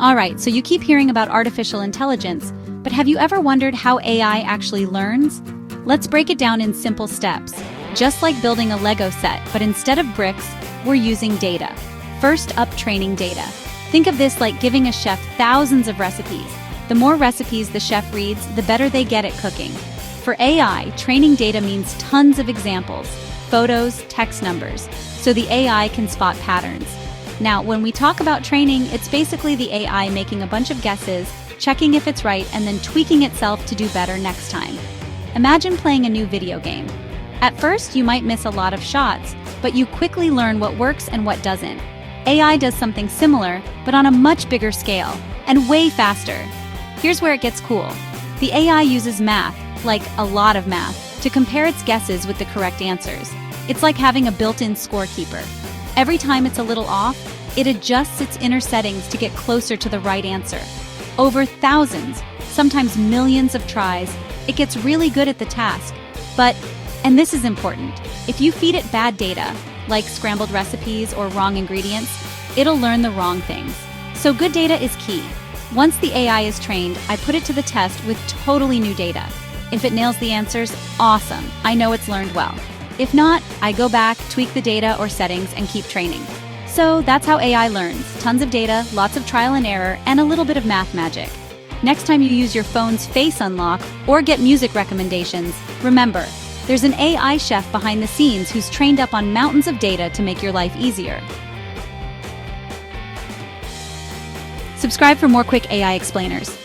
Alright, so you keep hearing about artificial intelligence, but have you ever wondered how AI actually learns? Let's break it down in simple steps. Just like building a Lego set, but instead of bricks, we're using data. First up, training data. Think of this like giving a chef thousands of recipes. The more recipes the chef reads, the better they get at cooking. For AI, training data means tons of examples, photos, text numbers, so the AI can spot patterns. Now, when we talk about training, it's basically the AI making a bunch of guesses, checking if it's right, and then tweaking itself to do better next time. Imagine playing a new video game. At first, you might miss a lot of shots, but you quickly learn what works and what doesn't. AI does something similar, but on a much bigger scale, and way faster. Here's where it gets cool. The AI uses math, like a lot of math, to compare its guesses with the correct answers. It's like having a built-in scorekeeper. Every time it's a little off, it adjusts its inner settings to get closer to the right answer. Over thousands, sometimes millions of tries, it gets really good at the task. But, and this is important, if you feed it bad data, like scrambled recipes or wrong ingredients, it'll learn the wrong things. So good data is key. Once the AI is trained, I put it to the test with totally new data. If it nails the answers, awesome, I know it's learned well. If not, I go back, tweak the data or settings, and keep training. So that's how AI learns. Tons of data, lots of trial and error, and a little bit of math magic. Next time you use your phone's face unlock or get music recommendations, remember, there's an AI chef behind the scenes who's trained up on mountains of data to make your life easier. Subscribe for more quick AI explainers.